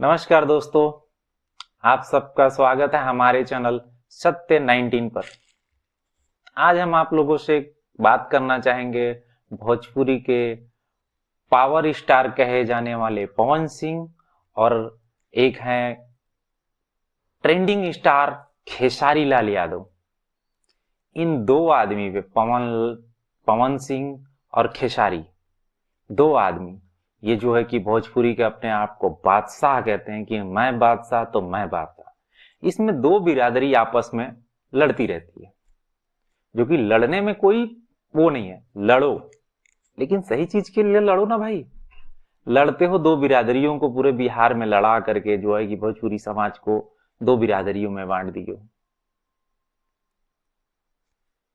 नमस्कार दोस्तों, आप सबका स्वागत है हमारे चैनल सत्य 19 पर। आज हम आप लोगों से बात करना चाहेंगे भोजपुरी के पावर स्टार कहे जाने वाले पवन सिंह और एक हैं ट्रेंडिंग स्टार खेसारी लाल यादव। इन दो आदमी पे पवन सिंह और खेसारी, दो आदमी ये जो है कि भोजपुरी के अपने आप को बादशाह कहते हैं कि मैं बादशाह तो मैं बादशाह। इसमें दो बिरादरी आपस में लड़ती रहती है, जो कि लड़ने में कोई वो नहीं है, लड़ो लेकिन सही चीज के लिए लड़ो ना भाई। लड़ते हो दो बिरादरियों को पूरे बिहार में लड़ा करके जो है कि भोजपुरी समाज को दो बिरादरियों में बांट दियो,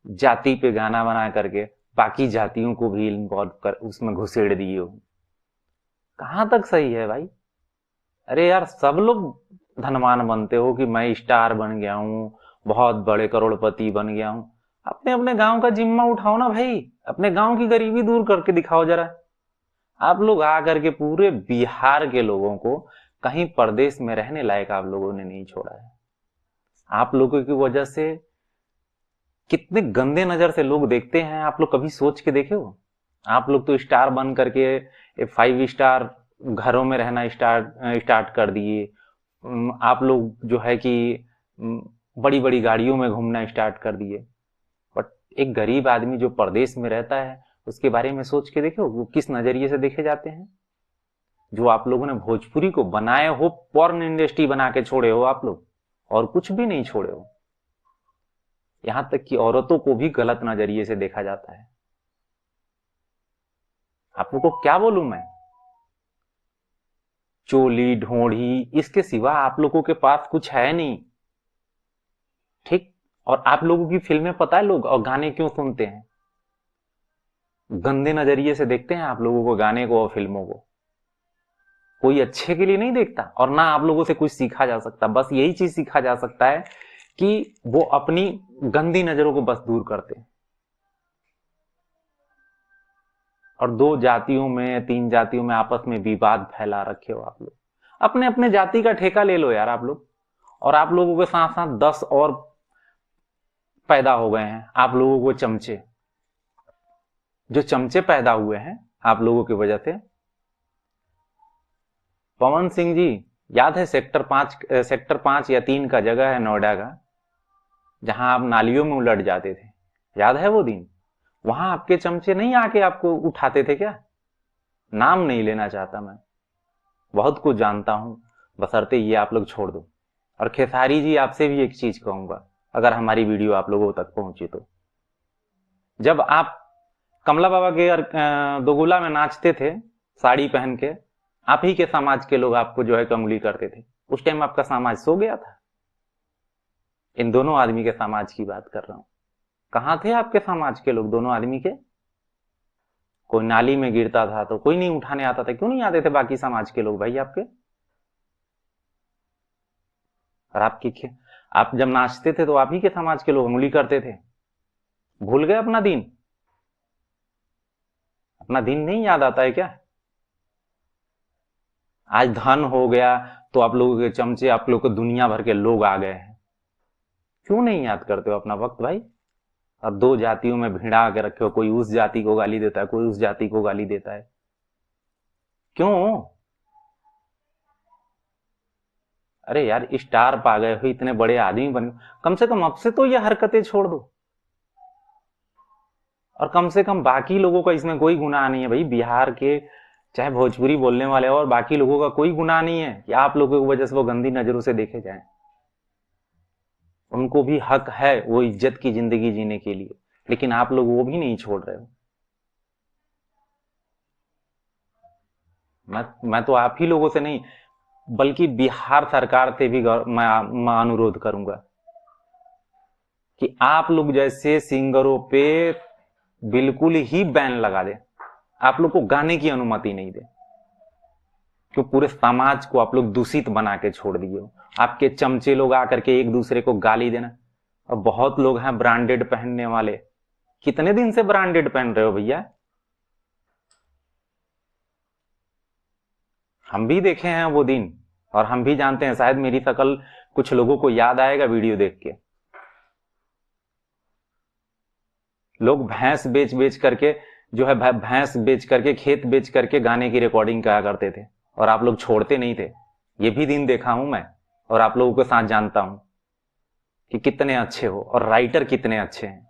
जाति पे गाना बना करके बाकी जातियों को भी इन्वॉल्व कर उसमें घुसेड़ दिए हो। कहां तक सही है भाई? अरे यार, सब लोग धनवान बनते हो कि मैं स्टार बन गया हूं, बहुत बड़े करोड़पति बन गया हूं। अपने अपने गांव का जिम्मा उठाओ ना भाई, अपने गांव की गरीबी दूर करके दिखाओ जरा। आप लोग आ करके पूरे बिहार के लोगों को कहीं परदेश में रहने लायक आप लोगों ने नहीं छोड़ा है। आप लोगों की वजह से कितने गंदे नजर से लोग देखते हैं, आप लोग कभी सोच के देखे हो? आप लोग तो स्टार बन करके 5 स्टार घरों में रहना स्टार्ट कर दिए। आप लोग जो है कि बड़ी बड़ी गाड़ियों में घूमना स्टार्ट कर दिए। बट एक गरीब आदमी जो परदेश में रहता है उसके बारे में सोच के देखो वो किस नजरिए से देखे जाते हैं। जो आप लोगों ने भोजपुरी को बनाए हो, पॉर्न इंडस्ट्री बना के छोड़े हो आप लोग, और कुछ भी नहीं छोड़े हो। यहां तक कि औरतों को भी गलत नजरिए से देखा जाता है। आप लोग को क्या बोलूं मैं? चोली ढोढ़ी इसके सिवा आप लोगों के पास कुछ है नहीं, ठीक? और आप लोगों की फिल्में पता है लोग और गाने क्यों सुनते हैं? गंदे नजरिए से देखते हैं आप लोगों को, गाने को और फिल्मों को। कोई अच्छे के लिए नहीं देखता, और ना आप लोगों से कुछ सीखा जा सकता। बस यही चीज सीखा जा सकता है कि वो अपनी गंदी नजरों को बस दूर करते हैं। और दो जातियों में, तीन जातियों में आपस में विवाद फैला रखे हो आप लोग। अपने अपने जाति का ठेका ले लो यार आप लोग। और आप लोगों के साथ साथ 10 और पैदा हो गए हैं आप लोगों को चमचे, जो चमचे पैदा हुए हैं आप लोगों की वजह से। पवन सिंह जी, याद है सेक्टर 5 या 3 का जगह है नोएडा का, जहां आप नालियों में उलट जाते थे? याद है वो दिन? वहां आपके चमचे नहीं आके आपको उठाते थे क्या? नाम नहीं लेना चाहता मैं, बहुत कुछ जानता हूं, बशर्ते ये आप लोग छोड़ दो। और खेसारी जी, आपसे भी एक चीज कहूंगा, अगर हमारी वीडियो आप लोगों तक पहुंची तो, जब आप कमला बाबा के दोगुला में नाचते थे साड़ी पहन के, आप ही के समाज के लोग आपको जो है कंगुली करते थे। उस टाइम आपका समाज सो गया था? इन दोनों आदमी के समाज की बात कर रहा हूं। कहां थे आपके समाज के लोग, दोनों आदमी के? कोई नाली में गिरता था तो कोई नहीं उठाने आता था। क्यों नहीं आते थे बाकी समाज के लोग भाई आपके? और आप जब नाचते थे तो आप ही के समाज के लोग उंगली करते थे। भूल गए अपना दिन? अपना दिन नहीं याद आता है क्या? आज धन हो गया तो आप लोगों के चमचे, आप लोगों को दुनिया भर के लोग आ गए हैं। क्यों नहीं याद करते हो अपना वक्त भाई? अब दो जातियों में भिड़ा के रखे हो, कोई उस जाति को गाली देता है, कोई उस जाति को गाली देता है। क्यों? अरे यार, स्टार पा गए हो, इतने बड़े आदमी बन गए, कम से कम अब से तो ये हरकतें छोड़ दो। और कम से कम बाकी लोगों का इसमें कोई गुनाह नहीं है भाई। बिहार के चाहे भोजपुरी बोलने वाले और बाकी लोगों का कोई गुनाह नहीं है कि आप लोगों की वजह से वो गंदी नजरों से देखे जाएं। उनको भी हक है वो इज्जत की जिंदगी जीने के लिए, लेकिन आप लोग वो भी नहीं छोड़ रहे हो। मैं तो आप ही लोगों से नहीं, बल्कि बिहार सरकार से भी मैं अनुरोध करूंगा कि आप लोग जैसे सिंगरों पे बिल्कुल ही बैन लगा दे। आप लोग को गाने की अनुमति नहीं दे, क्यों? पूरे समाज को आप लोग दूषित बना के छोड़ दिए हो। आपके चमचे लोग आकर के एक दूसरे को गाली देना। और बहुत लोग हैं ब्रांडेड पहनने वाले। कितने दिन से ब्रांडेड पहन रहे हो भैया? हम भी देखे हैं वो दिन और हम भी जानते हैं, शायद मेरी शक्ल कुछ लोगों को याद आएगा वीडियो देख के। लोग भैंस बेच बेच करके जो है, भैंस बेच करके, खेत बेच करके गाने की रिकॉर्डिंग करा करते थे, और आप लोग छोड़ते नहीं थे। ये भी दिन देखा हूं मैं, और आप लोगों के साथ जानता हूं कि कितने अच्छे हो और राइटर कितने अच्छे हैं।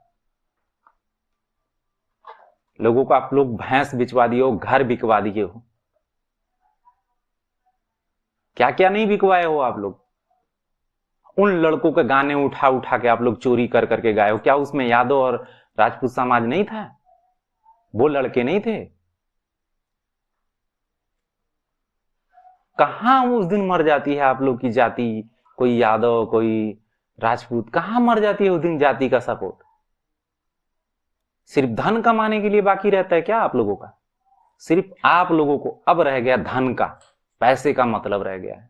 लोगों को आप लोग भैंस बिचवा दिए हो, घर बिकवा दिए हो, क्या क्या नहीं बिकवाए हो आप लोग। उन लड़कों के गाने उठा उठा के आप लोग चोरी कर करके गाए हो। क्या उसमें यादव और राजपूत समाज नहीं था? वो लड़के नहीं थे? कहां उस दिन मर जाती है आप लोग की जाति? कोई यादव, कोई राजपूत, कहां मर जाती है उस दिन जाति का सपोर्ट? सिर्फ धन कमाने के लिए बाकी रहता है क्या आप लोगों का? सिर्फ आप लोगों को अब रह गया धन का, पैसे का मतलब रह गया है।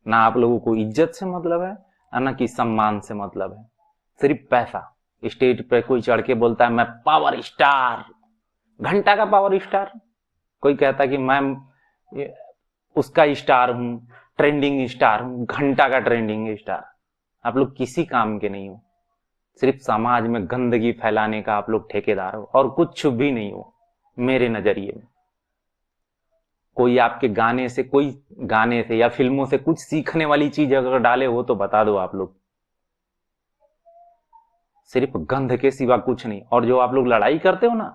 ना आप लोगों को इज्जत से मतलब है, ना कि सम्मान से मतलब है, सिर्फ पैसा। स्टेज पे कोई चढ़ के बोलता है मैं पावर स्टार, घंटा का पावर स्टार। कोई कहता है कि मैं उसका स्टार हूं, ट्रेंडिंग स्टार हूं, घंटा का ट्रेंडिंग स्टार। आप लोग किसी काम के नहीं हो, सिर्फ समाज में गंदगी फैलाने का आप लोग ठेकेदार हो, और कुछ भी नहीं हो मेरे नजरिए में। कोई आपके गाने से, कोई गाने से या फिल्मों से कुछ सीखने वाली चीज अगर डाले हो तो बता दो आप लोग। सिर्फ गंध के सिवा कुछ नहीं। और जो आप लोग लड़ाई करते हो ना,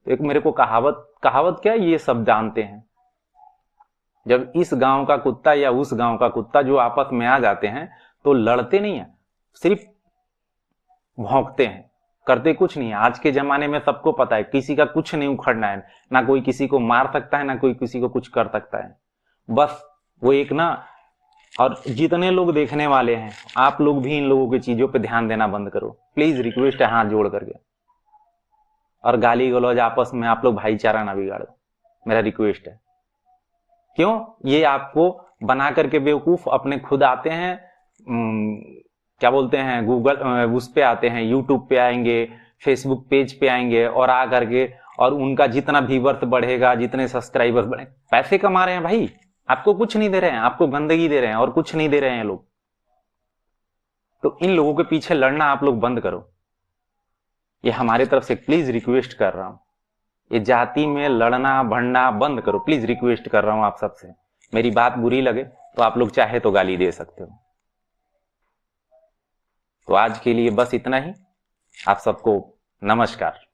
तो एक मेरे को कहावत क्या, ये सब जानते हैं, जब इस गांव का कुत्ता या उस गांव का कुत्ता जो आपस में आ जाते हैं तो लड़ते नहीं है, सिर्फ भौंकते हैं, करते कुछ नहीं है। आज के जमाने में सबको पता है किसी का कुछ नहीं उखड़ना है, ना कोई किसी को मार सकता है, ना कोई किसी को कुछ कर सकता है। बस वो एक ना, और जितने लोग देखने वाले हैं, आप लोग भी इन लोगों की चीजों पे ध्यान देना बंद करो, प्लीज, रिक्वेस्ट है हाथ जोड़ करके। और गाली गलौज आपस में आप लोग भाईचारा ना बिगाड़ो, मेरा रिक्वेस्ट है। क्यों? ये आपको बना करके बेवकूफ अपने खुद आते हैं, क्या बोलते हैं, गूगल उस पे आते हैं, यूट्यूब पे आएंगे, फेसबुक पेज पे आएंगे, और आ करके, और उनका जितना व्यूअर्स बढ़ेगा, जितने सब्सक्राइबर्स बढ़े, पैसे कमा रहे हैं भाई। आपको कुछ नहीं दे रहे हैं, आपको गंदगी दे रहे हैं, और कुछ नहीं दे रहे हैं लोग। तो इन लोगों के पीछे लड़ना आप लोग बंद करो, ये हमारे तरफ से प्लीज रिक्वेस्ट कर रहा हूं। ये जाति में लड़ना भड़ना बंद करो, प्लीज रिक्वेस्ट कर रहा हूं आप सबसे। मेरी बात बुरी लगे तो आप लोग चाहे तो गाली दे सकते हो। तो आज के लिए बस इतना ही। आप सबको नमस्कार।